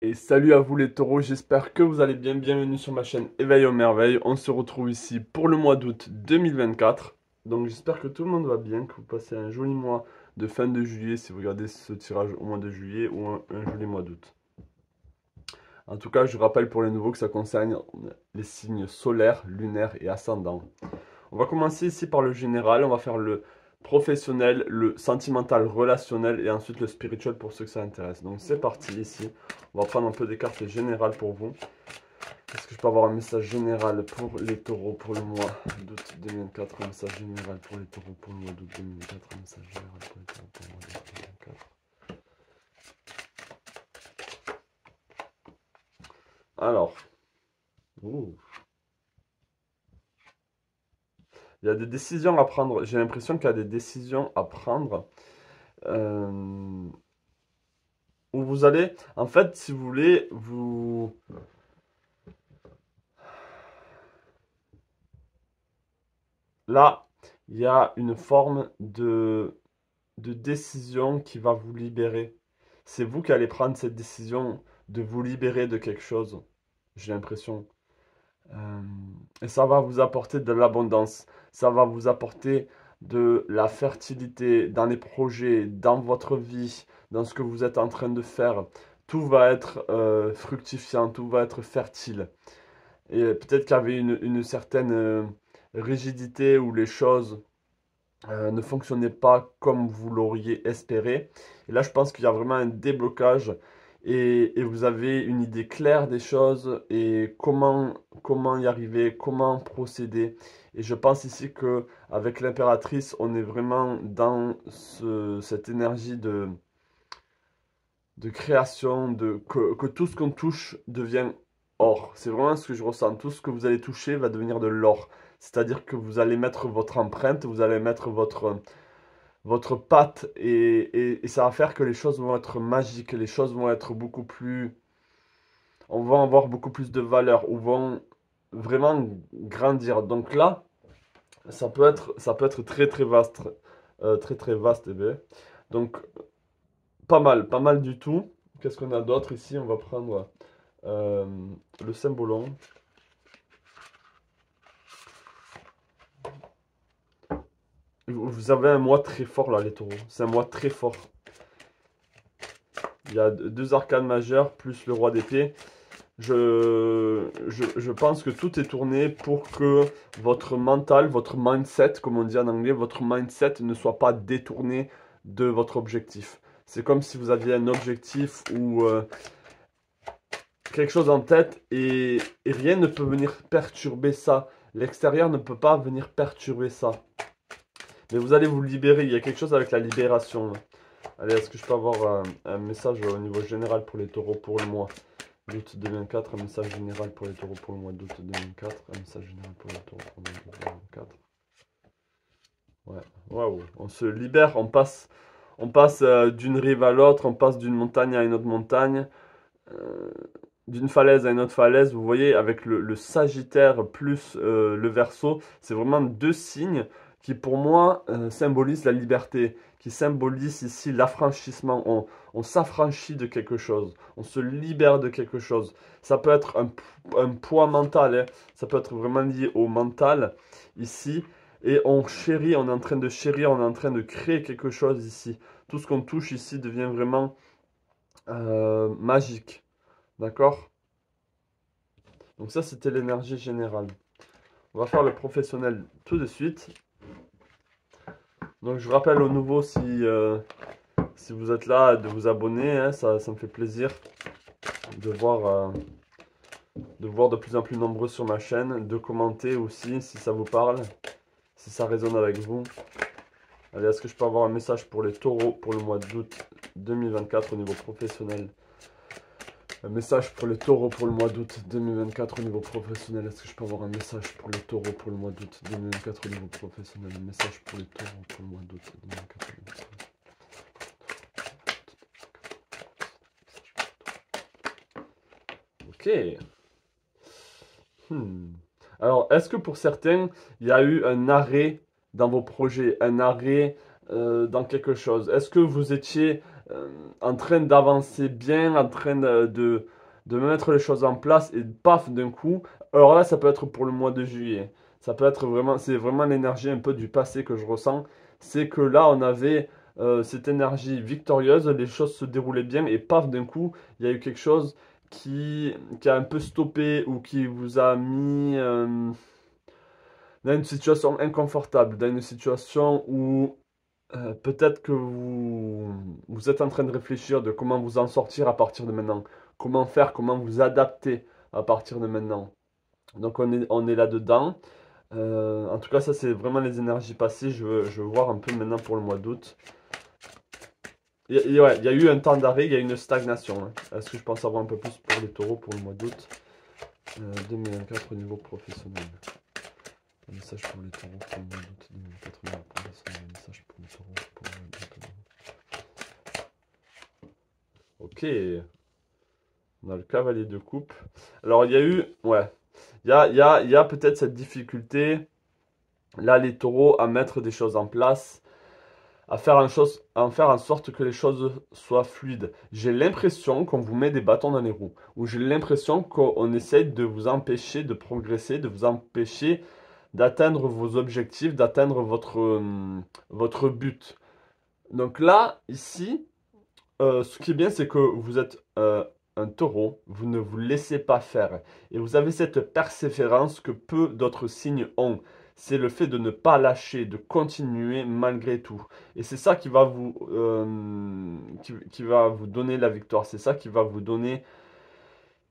Et salut à vous les taureaux, j'espère que vous allez bien. Bienvenue sur ma chaîne Éveil aux merveilles. On se retrouve ici pour le mois d'août 2024. Donc j'espère que tout le monde va bien, que vous passez un joli mois de fin de juillet si vous regardez ce tirage au mois de juillet ou un joli mois d'août. En tout cas, je rappelle pour les nouveaux que ça concerne les signes solaires, lunaires et ascendants. On va commencer ici par le général, on va faire le professionnel, le sentimental, relationnel et ensuite le spirituel pour ceux que ça intéresse. Donc c'est parti ici, on va prendre un peu des cartes générales pour vous. Est-ce que je peux avoir un message général pour les taureaux pour le mois d'août 2024? Un message général pour les taureaux pour le mois d'août 2024. Un message général pour les taureaux pour le mois d'août 2024. Alors, ouh. Il y a des décisions à prendre. J'ai l'impression qu'il y a des décisions à prendre. Euh, où vous allez, en fait, si vous voulez, là, il y a une forme de décision qui va vous libérer. C'est vous qui allez prendre cette décision de vous libérer de quelque chose, j'ai l'impression. Euh, et ça va vous apporter de l'abondance. Ça va vous apporter de la fertilité dans les projets, dans votre vie, dans ce que vous êtes en train de faire. Tout va être fructifiant, tout va être fertile. Et peut-être qu'il y avait une certaine rigidité où les choses ne fonctionnaient pas comme vous l'auriez espéré. Et là, je pense qu'il y a vraiment un déblocage et vous avez une idée claire des choses et comment y arriver, comment procéder. Et je pense ici que avec l'impératrice, on est vraiment dans cette énergie de création, que tout ce qu'on touche devient or. C'est vraiment ce que je ressens. Tout ce que vous allez toucher va devenir de l'or. C'est-à-dire que vous allez mettre votre empreinte, vous allez mettre votre patte et ça va faire que les choses vont être magiques, les choses vont être beaucoup plus... On va avoir beaucoup plus de valeur, ou vont vraiment grandir. Donc là, ça peut être très très vaste. Très très vaste, eh bien. Donc pas mal du tout. Qu'est-ce qu'on a d'autre ici? On va prendre euh, le symbolon. Vous avez un mois très fort là, les taureaux. C'est un mois très fort. Il y a deux arcanes majeures plus le roi d'épée. Je pense que tout est tourné pour que votre mental, votre mindset, comme on dit en anglais, votre mindset ne soit pas détourné de votre objectif. C'est comme si vous aviez un objectif ou quelque chose en tête et rien ne peut venir perturber ça. L'extérieur ne peut pas venir perturber ça. Mais vous allez vous libérer. Il y a quelque chose avec la libération, là. Allez, est-ce que je peux avoir un message au niveau général pour les taureaux pour le mois d'août 2004? Un message général pour les taureaux pour le mois d'août 2004. Un message général pour les taureaux pour le mois d'août 2004. Ouais, waouh. On se libère, on passe d'une rive à l'autre, on passe d'une montagne à une autre montagne. euh, d'une falaise à une autre falaise, vous voyez, avec le Sagittaire plus le Verseau, c'est vraiment deux signes qui, pour moi, symbolisent la liberté, qui symbolisent ici l'affranchissement. On s'affranchit de quelque chose, on se libère de quelque chose. Ça peut être un poids mental, hein. Ça peut être vraiment lié au mental, ici. Et on chérit, on est en train de chérir, on est en train de créer quelque chose ici. Tout ce qu'on touche ici devient vraiment magique. D'accord? Donc ça, c'était l'énergie générale. On va faire le professionnel tout de suite. Donc je rappelle au nouveau si vous êtes là de vous abonner, hein, ça me fait plaisir de voir de plus en plus nombreux sur ma chaîne, de commenter aussi si ça vous parle, si ça résonne avec vous. Allez, est-ce que je peux avoir un message pour les taureaux pour le mois d'août 2024 au niveau professionnel? Un message pour les taureaux pour le mois d'août 2024 au niveau professionnel. Est-ce que je peux avoir un message pour les taureaux pour le mois d'août 2024 au niveau professionnel? Un message pour les taureaux pour le mois d'août 2024. Ok. Hmm. Alors, est-ce que pour certains, il y a eu un arrêt dans vos projets, un arrêt dans quelque chose? Est-ce que vous étiez en train d'avancer bien, en train de mettre les choses en place et paf d'un coup. Alors là, ça peut être pour le mois de juillet. Ça peut être vraiment, c'est vraiment l'énergie un peu du passé que je ressens. C'est que là, on avait cette énergie victorieuse, les choses se déroulaient bien et paf d'un coup, il y a eu quelque chose qui a un peu stoppé ou qui vous a mis dans une situation inconfortable, dans une situation où peut-être que vous êtes en train de réfléchir de comment vous en sortir à partir de maintenant. Comment faire, comment vous adapter à partir de maintenant. Donc on est là-dedans. En tout cas, ça c'est vraiment les énergies passées. Je veux voir un peu maintenant pour le mois d'août. Ouais, il y a eu un temps d'arrêt, il y a eu une stagnation, hein. Est-ce que je pense avoir un peu plus pour les taureaux pour le mois d'août 2024 au niveau professionnel. Un message pour les taureaux pour le mois d'août 2024 au niveau professionnel. Un message pour les taureaux pour le mois d'août. Ok. On a le cavalier de coupe. Alors, il y a eu... Ouais. Il y a peut-être cette difficulté, là, les taureaux, à mettre des choses en place, à faire en sorte que les choses soient fluides. J'ai l'impression qu'on vous met des bâtons dans les roues. Ou j'ai l'impression qu'on essaye de vous empêcher de progresser, de vous empêcher d'atteindre vos objectifs, d'atteindre votre but. Donc là, ici, ce qui est bien, c'est que vous êtes un taureau, vous ne vous laissez pas faire. Et vous avez cette persévérance que peu d'autres signes ont. C'est le fait de ne pas lâcher, de continuer malgré tout. Et c'est ça qui va vous donner la victoire. C'est ça qui va vous donner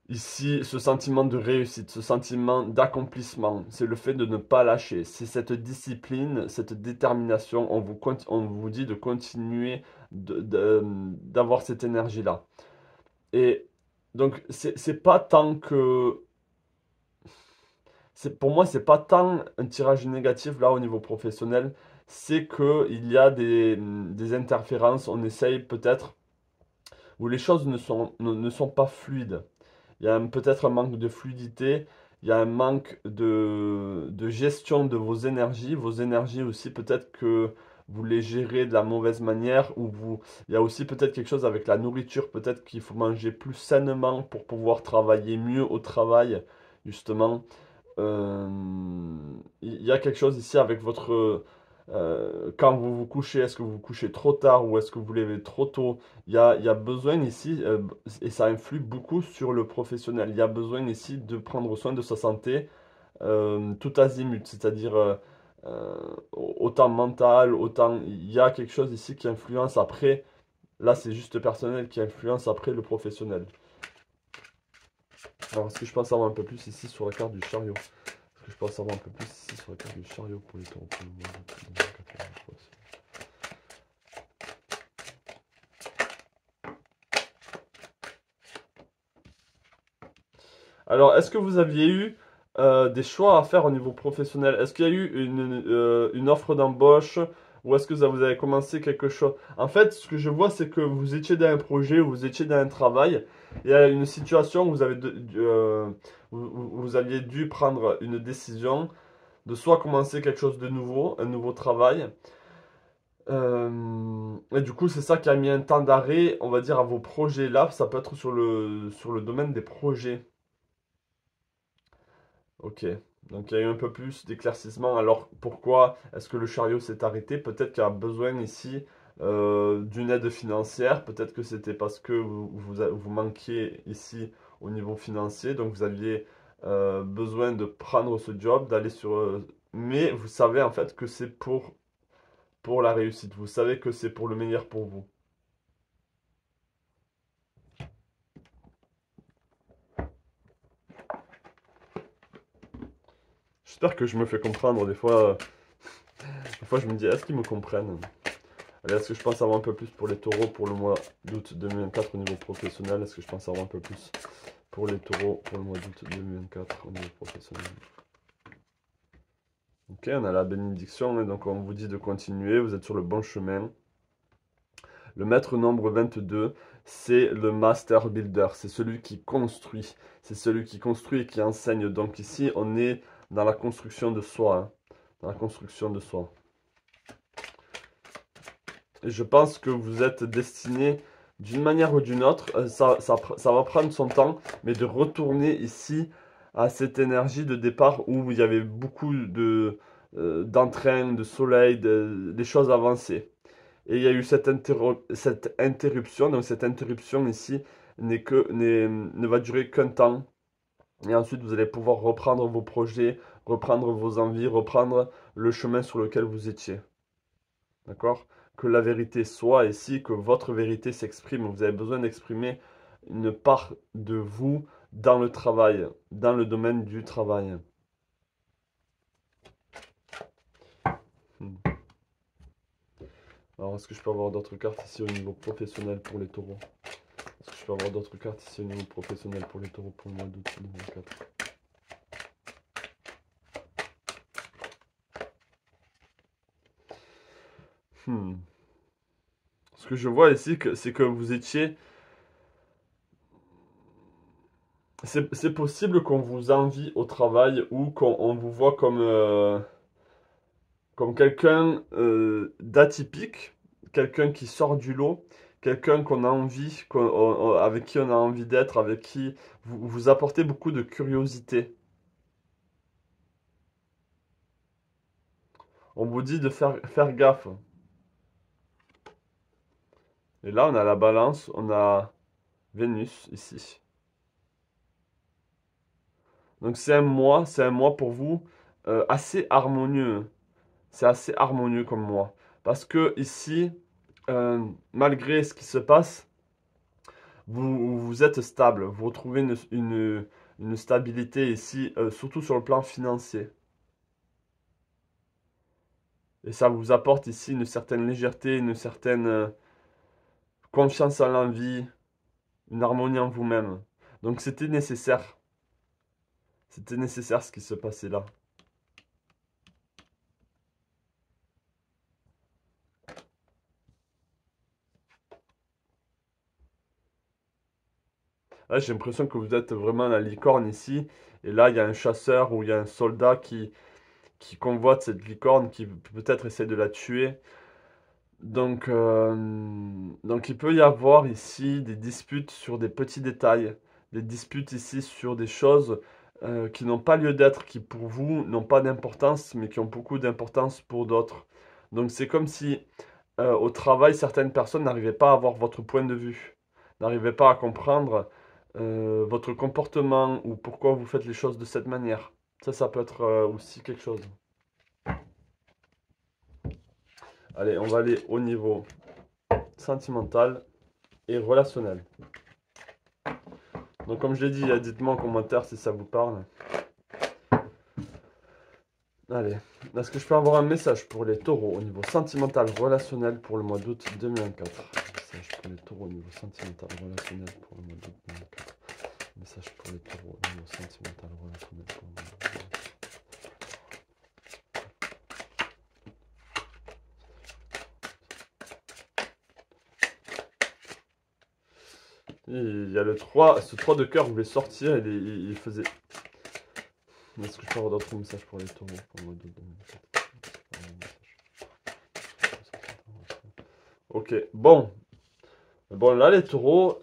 ici ce sentiment de réussite, ce sentiment d'accomplissement. C'est le fait de ne pas lâcher. C'est cette discipline, cette détermination. On vous dit de continuer d'avoir cette énergie-là. Et donc, c'est pas tant que. Pour moi, c'est pas tant un tirage négatif là au niveau professionnel, c'est que il y a des interférences. On essaye peut-être où les choses ne sont pas fluides. Il y a peut-être un manque de fluidité, il y a un manque de gestion de vos énergies. Vos énergies aussi, peut-être que vous les gérez de la mauvaise manière, il y a aussi peut-être quelque chose avec la nourriture, peut-être qu'il faut manger plus sainement pour pouvoir travailler mieux au travail, justement. Euh, il y a quelque chose ici avec quand vous vous couchez, est-ce que vous vous couchez trop tard ou est-ce que vous vous levez trop tôt? Il y a besoin ici, et ça influe beaucoup sur le professionnel, il y a besoin ici de prendre soin de sa santé tout azimut, c'est-à-dire autant mental, autant... Il y a quelque chose ici qui influence après, là c'est juste personnel, qui influence après le professionnel. Alors, est-ce que je pense avoir un peu plus ici sur la carte du chariot? Est-ce que je pense avoir un peu plus ici sur la carte du chariot pour les taureaux pour le mois d'août 2023? Alors, est-ce que vous aviez eu des choix à faire au niveau professionnel? Est-ce qu'il y a eu une offre d'embauche ou est-ce que vous avez commencé quelque chose? En fait, ce que je vois, c'est que vous étiez dans un projet ou vous étiez dans un travail. Il y a une situation où vous aviez dû prendre une décision de soit commencer quelque chose de nouveau, un nouveau travail. Et du coup, c'est ça qui a mis un temps d'arrêt, on va dire, à vos projets là. Ça peut être sur le domaine des projets. Ok, donc il y a eu un peu plus d'éclaircissement. Alors pourquoi est-ce que le chariot s'est arrêté? Peut-être qu'il y a besoin ici d'une aide financière. Peut-être que c'était parce que vous manquiez ici au niveau financier. Donc vous aviez besoin de prendre ce job, d'aller sur... mais vous savez en fait que c'est pour la réussite. Vous savez que c'est pour le meilleur pour vous. J'espère que je me fais comprendre. Des fois je me dis, est-ce qu'ils me comprennent? Allez, est-ce que je pense avoir un peu plus pour les taureaux pour le mois d'août 2024 au niveau professionnel? Est-ce que je pense avoir un peu plus pour les taureaux pour le mois d'août 2024 au niveau professionnel? Ok, on a la bénédiction, et donc on vous dit de continuer, vous êtes sur le bon chemin. Le maître nombre 22, c'est le master builder, c'est celui qui construit. C'est celui qui construit et qui enseigne. Donc ici, on est dans la construction de soi, hein, dans la construction de soi. Et je pense que vous êtes destiné d'une manière ou d'une autre, ça va prendre son temps, mais de retourner ici à cette énergie de départ où il y avait beaucoup d'entrain, de soleil, des choses avancées. Et il y a eu cette interruption, donc cette interruption ici ne va durer qu'un temps. Et ensuite, vous allez pouvoir reprendre vos projets, reprendre vos envies, reprendre le chemin sur lequel vous étiez. D'accord? Que la vérité soit ici, que votre vérité s'exprime. Vous avez besoin d'exprimer une part de vous dans le travail, dans le domaine du travail. Hmm. Alors, est-ce que je peux avoir d'autres cartes ici au niveau professionnel pour les taureaux? Est-ce que je peux avoir d'autres cartes ici au niveau professionnel pour les taureaux pour le mois d'août 2024? Ce que je vois ici, c'est que vous étiez... C'est possible qu'on vous envie au travail ou qu'on vous voit comme quelqu'un d'atypique, quelqu'un qui sort du lot, quelqu'un qu'on a envie, avec qui on a envie d'être, avec qui vous apportez beaucoup de curiosité. On vous dit de faire gaffe. Et là, on a la balance, on a Vénus ici. Donc c'est un mois pour vous assez harmonieux. C'est assez harmonieux comme mois. Parce que ici, malgré ce qui se passe, vous êtes stable. Vous retrouvez une stabilité ici, surtout sur le plan financier. Et ça vous apporte ici une certaine légèreté, une certaine confiance en l'envie, une harmonie en vous-même. Donc c'était nécessaire. C'était nécessaire ce qui se passait là. Là, j'ai l'impression que vous êtes vraiment la licorne ici. Et là, il y a un chasseur ou il y a un soldat qui convoite cette licorne, qui peut-être essaie de la tuer. Donc il peut y avoir ici des disputes sur des petits détails, des disputes ici sur des choses qui n'ont pas lieu d'être, qui pour vous n'ont pas d'importance, mais qui ont beaucoup d'importance pour d'autres. Donc c'est comme si au travail, certaines personnes n'arrivaient pas à avoir votre point de vue, n'arrivaient pas à comprendre votre comportement ou pourquoi vous faites les choses de cette manière. Ça peut être aussi quelque chose. Allez, on va aller au niveau sentimental et relationnel. Donc comme je l'ai dit, dites-moi en commentaire si ça vous parle. Allez, est-ce que je peux avoir un message pour les taureaux au niveau sentimental, relationnel pour le mois d'août 2024? Message pour les taureaux au niveau sentimental, relationnel pour le mois d'août 2024. Message pour les taureaux au niveau sentimental, relationnel pour le mois d'août 2024. Il y a le 3, ce 3 de cœur voulait sortir, il faisait... Est-ce que je peux avoir d'autres messages pour les taureaux pour le mois d'août 2024? Ok, bon. Bon, là, les taureaux,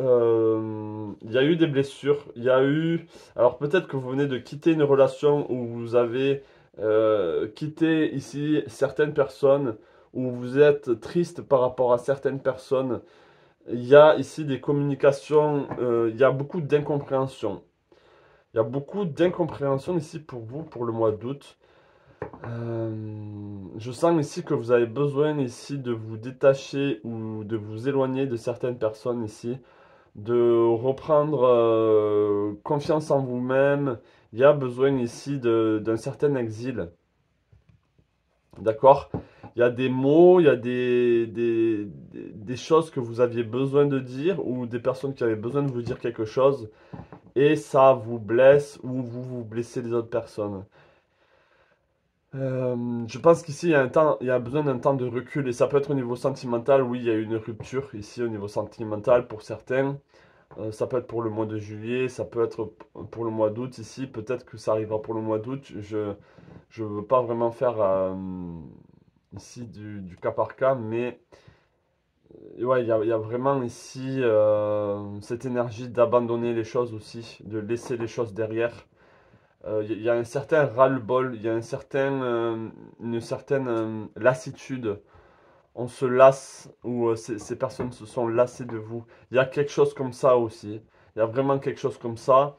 il y a eu des blessures. Il y a eu... Alors, peut-être que vous venez de quitter une relation où vous avez quitté ici certaines personnes, où vous êtes triste par rapport à certaines personnes. Il y a ici des communications, il y a beaucoup d'incompréhension. Il y a beaucoup d'incompréhension ici pour vous, pour le mois d'août. Je sens ici que vous avez besoin ici de vous détacher ou de vous éloigner de certaines personnes ici, de reprendre confiance en vous-même. Il y a besoin ici d'un certain exil. D'accord? Il y a des mots, il y a des choses que vous aviez besoin de dire ou des personnes qui avaient besoin de vous dire quelque chose et ça vous blesse ou vous blessez les autres personnes. Je pense qu'ici, il y a besoin d'un temps de recul et ça peut être au niveau sentimental. Oui, il y a eu une rupture ici au niveau sentimental pour certains. Ça peut être pour le mois de juillet, ça peut être pour le mois d'août ici. Peut-être que ça arrivera pour le mois d'août. Je veux pas vraiment faire ici du cas par cas, mais ouais, il y a vraiment ici cette énergie d'abandonner les choses aussi, de laisser les choses derrière. Il y a un certain ras-le-bol, il y a une certaine lassitude. On se lasse, ou ces personnes se sont lassées de vous. Il y a quelque chose comme ça aussi. Il y a vraiment quelque chose comme ça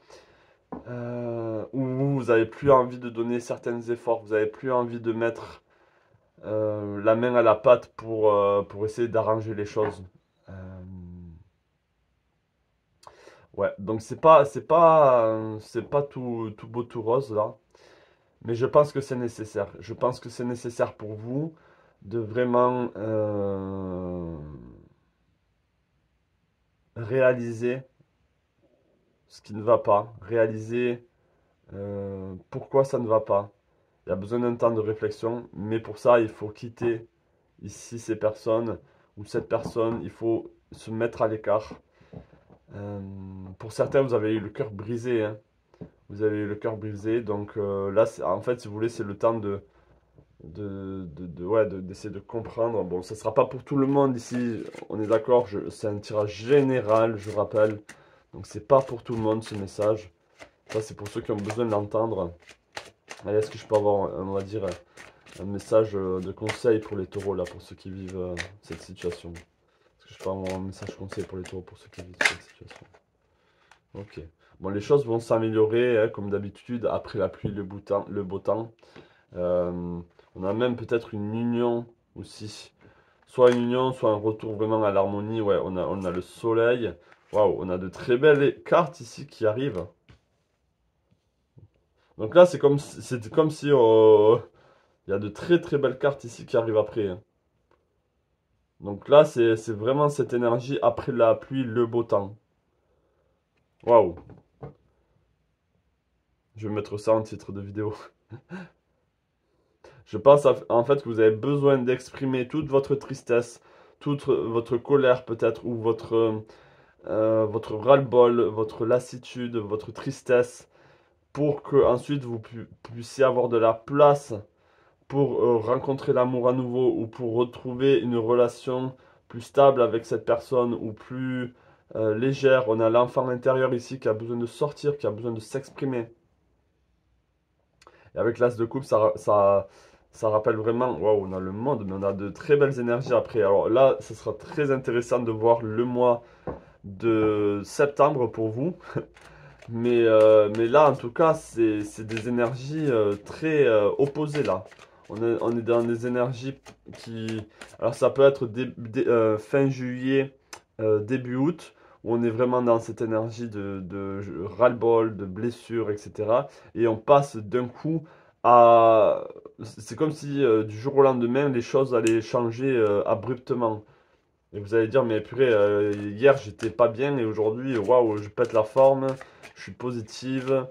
où vous n'avez plus envie de donner certains efforts, vous n'avez plus envie de mettre la main à la pâte pour essayer d'arranger les choses. Euh, ouais, donc c'est pas tout beau, tout rose là. Mais je pense que c'est nécessaire. Je pense que c'est nécessaire pour vous de vraiment réaliser ce qui ne va pas, réaliser pourquoi ça ne va pas. Il y a besoin d'un temps de réflexion, mais pour ça, il faut quitter ici ces personnes ou cette personne, il faut se mettre à l'écart. Euh, pour certains, vous avez eu le cœur brisé, hein. Vous avez eu le cœur brisé, donc là, en fait, si vous voulez, c'est le temps ouais, d'essayer de comprendre. Bon, ça sera pas pour tout le monde ici, on est d'accord, c'est un tirage général, je rappelle. Donc c'est pas pour tout le monde ce message. Ça, c'est pour ceux qui ont besoin de l'entendre. Allez, est-ce que je peux avoir, on va dire, un message de conseil pour les taureaux, là, pour ceux qui vivent cette situation? Est-ce que je peux avoir un message conseil pour les taureaux, pour ceux qui vivent cette situation? Ok. Bon, les choses vont s'améliorer, hein, comme d'habitude, après la pluie, le beau temps. Euh, on a même peut-être une union aussi. Soit une union, soit un retour vraiment à l'harmonie. Ouais, on a le soleil. Waouh, on a de très belles cartes ici qui arrivent. Donc là, c'était comme si il y a de très très belles cartes ici qui arrivent après, hein. Donc là, c'est vraiment cette énergie après la pluie, le beau temps. Waouh. Je vais mettre ça en titre de vidéo. Je pense en fait que vous avez besoin d'exprimer toute votre tristesse, toute votre colère peut-être, ou votre ras-le-bol, votre lassitude, votre tristesse, pour que ensuite vous puissiez avoir de la place pour rencontrer l'amour à nouveau ou pour retrouver une relation plus stable avec cette personne ou plus légère. On a l'enfant intérieur ici qui a besoin de sortir, qui a besoin de s'exprimer. Et avec l'as de coupe, ça rappelle vraiment, waouh, on a le monde, mais on a de très belles énergies après. Alors là, ce sera très intéressant de voir le mois de septembre pour vous. Mais là, en tout cas, c'est des énergies très opposées là. On est dans des énergies qui... Alors ça peut être fin juillet, début août, où on est vraiment dans cette énergie de ras-le-bol, de blessure, etc. Et on passe d'un coup à... C'est comme si du jour au lendemain, les choses allaient changer abruptement. Et vous allez dire, mais purée, hier j'étais pas bien et aujourd'hui, waouh, je pète la forme, je suis positive,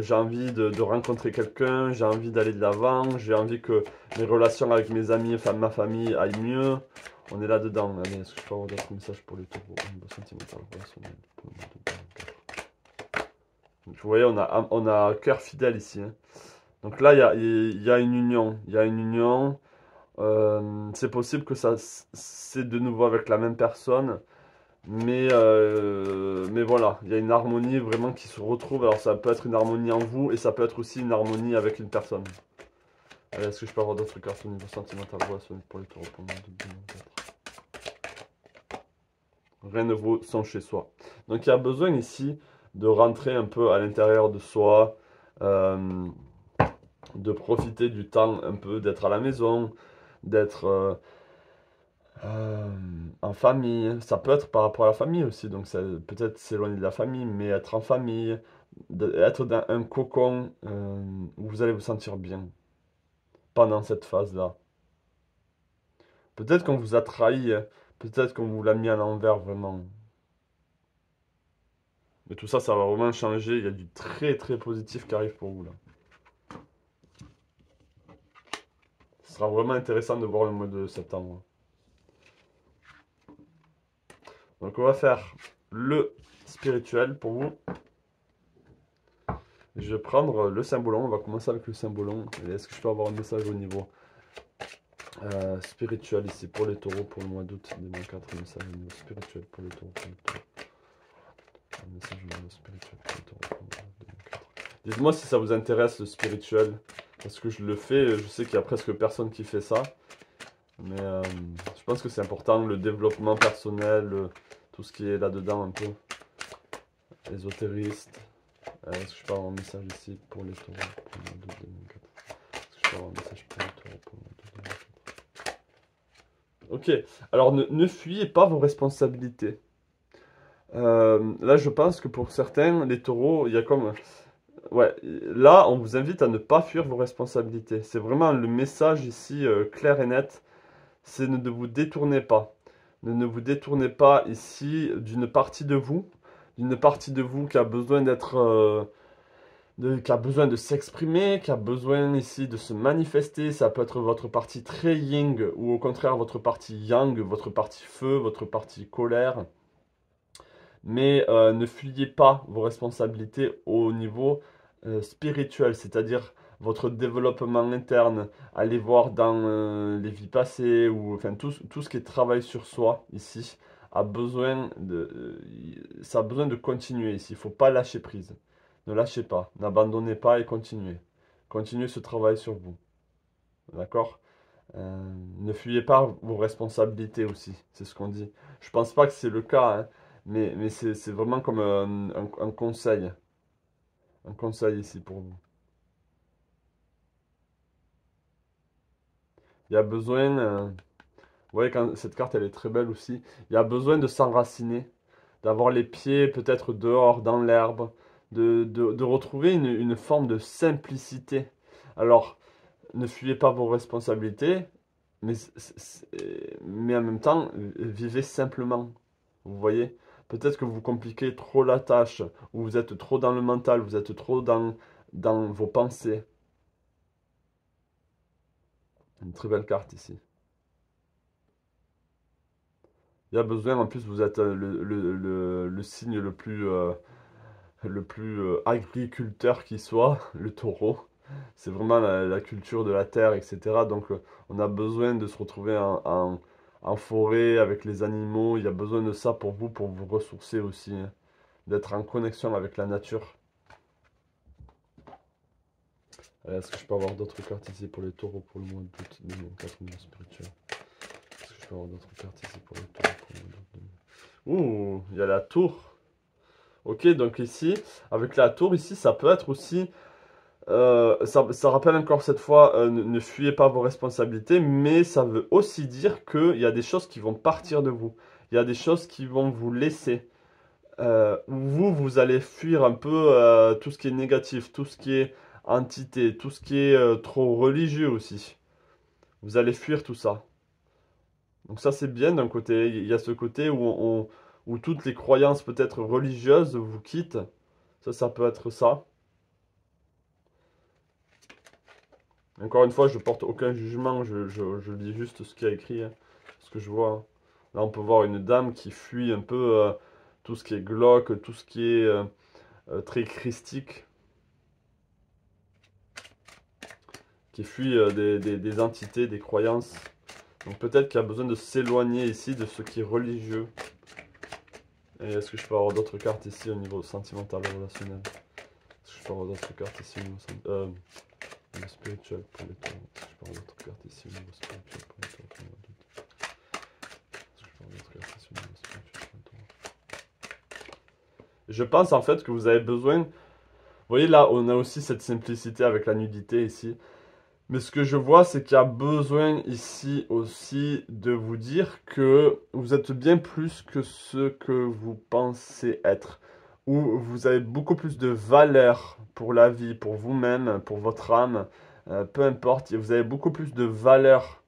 j'ai envie de rencontrer quelqu'un, j'ai envie d'aller de l'avant, j'ai envie que mes relations avec mes amis, enfin ma famille aillent mieux. On est là-dedans. Allez, est-ce que je peux avoir d'autres messages pour les taureaux? Au niveau sentimental, relationnel, pour le mois de 2024. Donc, vous voyez, on a cœur fidèle ici, hein. Donc là, il y a une union. Il y a une union. C'est possible que c'est de nouveau avec la même personne, mais voilà, il y a une harmonie vraiment qui se retrouve. Alors ça peut être une harmonie en vous et ça peut être aussi une harmonie avec une personne. Allez, est-ce que je peux avoir d'autres cartes au niveau sentimental relationnel pour les taureaux pour le mois de 2024? Rien ne vaut son chez soi. Donc il y a besoin ici de rentrer un peu à l'intérieur de soi, euh, de profiter du temps un peu, d'être à la maison, d'être en famille. Ça peut être par rapport à la famille aussi, donc ça peut-être s'éloigner de la famille, mais être en famille, être dans un cocon où vous allez vous sentir bien pendant cette phase-là. Peut-être qu'on vous a trahi, hein. Peut-être qu'on vous l'a mis à l'envers vraiment. Mais tout ça, ça va vraiment changer. Il y a du très très positif qui arrive pour vous là. Ce sera vraiment intéressant de voir le mois de septembre. Donc on va faire le spirituel pour vous. Je vais prendre le symbolon. On va commencer avec le symbolon. Est-ce que je peux avoir un message au niveau Spirituel ici pour les taureaux pour le mois d'août 2004. Message au niveau spirituel pour les taureaux. Un message au niveau spirituel pour les taureaux pour le mois d'août 2004. Dites-moi si ça vous intéresse le spirituel. Parce que je le fais, je sais qu'il y a presque personne qui fait ça. Mais je pense que c'est important, le développement personnel, tout ce qui est là-dedans un peu. Ésotériste. Est-ce que je peux avoir un message ici pour les taureaux pour le mois d'août 2004? Est-ce que je peux avoir un message pour les taureaux pour le mois d'août 2004? Ok, alors ne fuyez pas vos responsabilités. Là, je pense que pour certains, les taureaux, il y a comme... Ouais, là, on vous invite à ne pas fuir vos responsabilités. C'est vraiment le message ici clair et net. C'est ne vous détournez pas. Ne vous détournez pas ici d'une partie de vous. D'une partie de vous qui a besoin d'être... qui a besoin de s'exprimer, qui a besoin ici de se manifester. Ça peut être votre partie très yin ou au contraire votre partie yang, votre partie feu, votre partie colère. Mais ne fuyez pas vos responsabilités au niveau spirituel, c'est-à-dire votre développement interne. Allez voir dans les vies passées ou enfin tout ce qui est travail sur soi ici a besoin ça a besoin de continuer ici. Il ne faut pas lâcher prise. Ne lâchez pas, n'abandonnez pas et continuez. Continuez ce travail sur vous. D'accord? Ne fuyez pas vos responsabilités aussi, c'est ce qu'on dit. Je pense pas que c'est le cas, hein, mais c'est vraiment comme un conseil ici pour vous. Il y a besoin, vous voyez quand cette carte elle est très belle aussi, il y a besoin de s'enraciner, d'avoir les pieds peut-être dehors dans l'herbe, de retrouver une forme de simplicité. Alors, ne fuyez pas vos responsabilités, mais, mais en même temps, vivez simplement. Vous voyez? Peut-être que vous compliquez trop la tâche, ou vous êtes trop dans le mental, vous êtes trop dans vos pensées. Une très belle carte ici. Il y a besoin, en plus, vous êtes le signe le plus agriculteur qui soit, le taureau. C'est vraiment la culture de la terre, etc. Donc, on a besoin de se retrouver en forêt avec les animaux. Il y a besoin de ça pour vous ressourcer aussi, hein. D'être en connexion avec la nature. Est-ce que je peux avoir d'autres cartes ici pour les taureaux pour le mois d'août 2004 niveau spirituel? Est-ce que je peux avoir d'autres cartes ici pour les taureaux pour le mois d'août? Ouh, il y a la tour. Ok, donc ici, avec la tour ici, ça peut être aussi... ça rappelle encore cette fois, ne fuyez pas vos responsabilités, mais ça veut aussi dire qu'il y a des choses qui vont partir de vous. Il y a des choses qui vont vous laisser. Vous allez fuir un peu tout ce qui est négatif, tout ce qui est entité, tout ce qui est trop religieux aussi. Vous allez fuir tout ça. Donc ça c'est bien d'un côté. Il y a ce côté où toutes les croyances peut-être religieuses vous quittent. Ça peut être ça. Encore une fois, je porte aucun jugement, je lis juste ce qu'il y a écrit, hein, ce que je vois, hein. Là, on peut voir une dame qui fuit un peu tout ce qui est glauque, tout ce qui est très christique, qui fuit des entités, des croyances. Donc peut-être qu'il y a besoin de s'éloigner ici de ce qui est religieux. Et est-ce que je peux avoir d'autres cartes ici au niveau sentimental et relationnel? Est-ce que je peux avoir d'autres cartes ici au niveau spirituel pour les taureaux? Est-ce que je peux avoir d'autres cartes ici au niveau spirituel pour les taureaux pour le mois d'août? Est-ce que je peux avoir d'autres cartes ici au niveau spirituel pour les taureaux? Je pense en fait que vous avez besoin... Vous voyez là, on a aussi cette simplicité avec la nudité ici. Mais ce que je vois, c'est qu'il y a besoin ici aussi de vous dire que vous êtes bien plus que ce que vous pensez être. Ou vous avez beaucoup plus de valeur pour la vie, pour vous-même, pour votre âme. Peu importe, vous avez beaucoup plus de valeur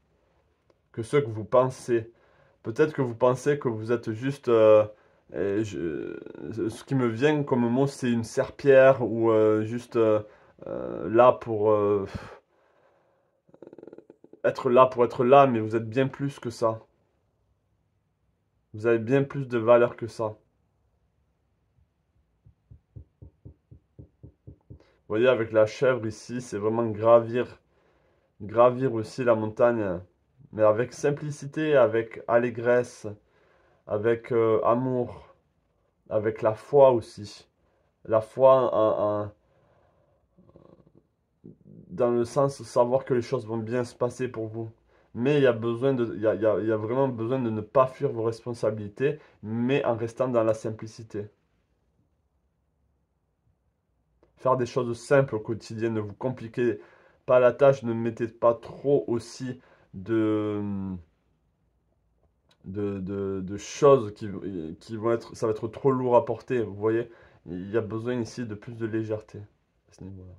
que ce que vous pensez. Peut-être que vous pensez que vous êtes juste... ce qui me vient comme mot, c'est une serpillière ou juste là pour... être là pour être là, mais vous êtes bien plus que ça. Vous avez bien plus de valeur que ça. Vous voyez, avec la chèvre ici, c'est vraiment gravir aussi la montagne. mais avec simplicité, avec allégresse, avec amour, avec la foi aussi. La foi dans le sens de savoir que les choses vont bien se passer pour vous. Mais il y a besoin il y a vraiment besoin de ne pas fuir vos responsabilités, mais en restant dans la simplicité. Faire des choses simples au quotidien, ne vous compliquez pas la tâche, ne mettez pas trop aussi de, de choses qui vont être, ça va être trop lourd à porter, vous voyez. Il y a besoin ici de plus de légèreté à ce niveau-là.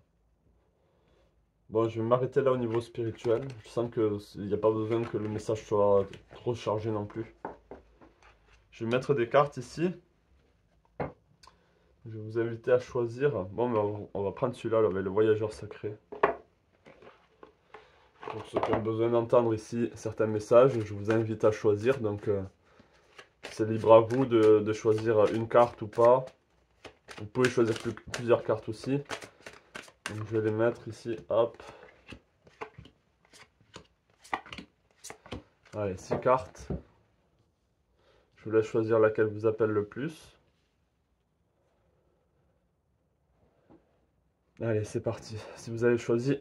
Bon, je vais m'arrêter là au niveau spirituel. Je sens qu'il n'y a pas besoin que le message soit trop chargé non plus. Je vais mettre des cartes ici. Je vais vous inviter à choisir. Bon, mais on va prendre celui-là, là, avec le voyageur sacré. Pour ceux qui ont besoin d'entendre ici certains messages, je vous invite à choisir. Donc, c'est libre à vous de choisir une carte ou pas. Vous pouvez choisir plusieurs cartes aussi. Donc, je vais les mettre ici. Hop. Allez, 6 cartes. Je vous laisse choisir laquelle vous appelle le plus. Allez, c'est parti. Si vous avez choisi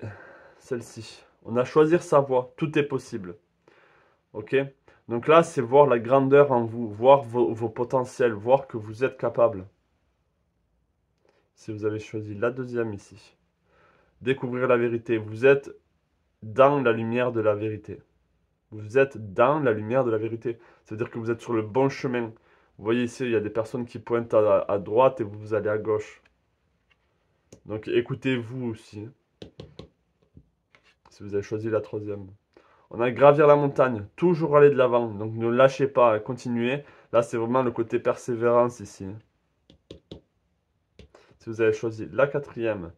celle-ci. On a choisi sa voie. Tout est possible. Ok? Donc là, c'est voir la grandeur en vous, voir vos potentiels, voir que vous êtes capable. Si vous avez choisi la deuxième ici. Découvrir la vérité. Vous êtes dans la lumière de la vérité. Vous êtes dans la lumière de la vérité. C'est-à-dire que vous êtes sur le bon chemin. Vous voyez ici, il y a des personnes qui pointent à droite et vous allez à gauche. Donc écoutez-vous aussi. Si vous avez choisi la troisième. On a gravir la montagne, toujours aller de l'avant. Donc ne lâchez pas, continuez. Là, c'est vraiment le côté persévérance ici. Si vous avez choisi la quatrième.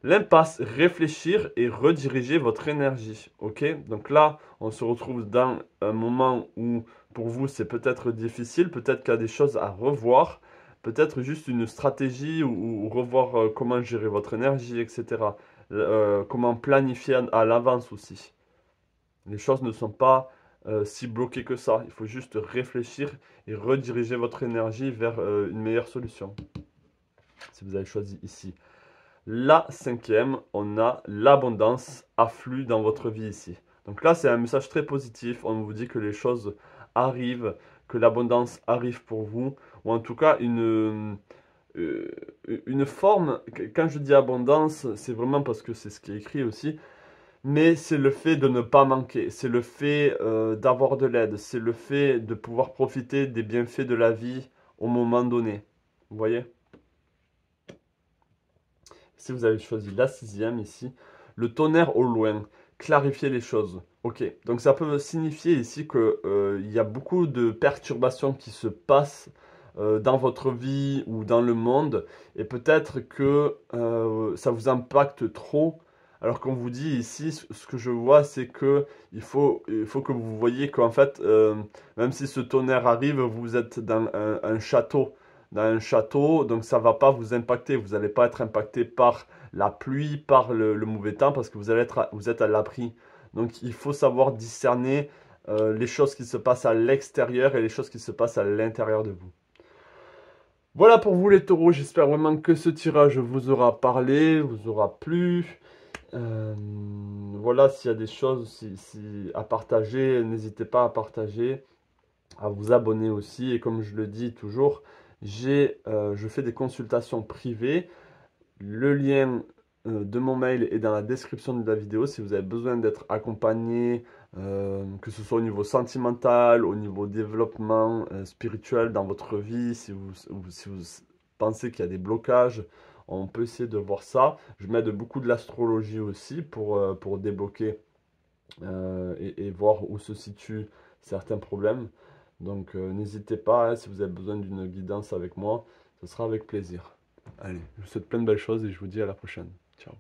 L'impasse, réfléchir et rediriger votre énergie. Ok? Donc là, on se retrouve dans un moment où, pour vous, c'est peut-être difficile. Peut-être qu'il y a des choses à revoir. Peut-être juste une stratégie ou revoir comment gérer votre énergie, etc. Comment planifier à l'avance aussi. Les choses ne sont pas si bloquées que ça. Il faut juste réfléchir et rediriger votre énergie vers une meilleure solution. Si vous avez choisi ici la cinquième, on a l'abondance afflue dans votre vie ici. Donc là, c'est un message très positif. On vous dit que les choses arrivent, que l'abondance arrive pour vous, ou en tout cas une forme. Quand je dis abondance, c'est vraiment parce que c'est ce qui est écrit aussi. Mais c'est le fait de ne pas manquer, c'est le fait d'avoir de l'aide, c'est le fait de pouvoir profiter des bienfaits de la vie au moment donné. Vous voyez? Si vous avez choisi la sixième ici, le tonnerre au loin, clarifier les choses. Ok, donc ça peut signifier ici qu'il y a beaucoup de perturbations qui se passent dans votre vie ou dans le monde, et peut-être que ça vous impacte trop. Alors qu'on vous dit ici, ce que je vois, c'est que il faut que vous voyez qu'en fait, même si ce tonnerre arrive, vous êtes dans un château. Dans un château, donc ça ne va pas vous impacter. Vous n'allez pas être impacté par la pluie, par le mauvais temps, parce que vous êtes à l'abri. Donc il faut savoir discerner les choses qui se passent à l'extérieur et les choses qui se passent à l'intérieur de vous. Voilà pour vous les taureaux, j'espère vraiment que ce tirage vous aura parlé, vous aura plu. Voilà, s'il y a des choses à partager, n'hésitez pas à partager, à vous abonner aussi. Et comme je le dis toujours, je fais des consultations privées. Le lien de mon mail est dans la description de la vidéo si vous avez besoin d'être accompagné, que ce soit au niveau sentimental, au niveau développement spirituel dans votre vie, si vous pensez qu'il y a des blocages, on peut essayer de voir ça. Je m'aide beaucoup de l'astrologie aussi pour débloquer et voir où se situent certains problèmes. Donc n'hésitez pas, hein, si vous avez besoin d'une guidance avec moi, ce sera avec plaisir. Allez, je vous souhaite plein de belles choses et je vous dis à la prochaine. Ciao.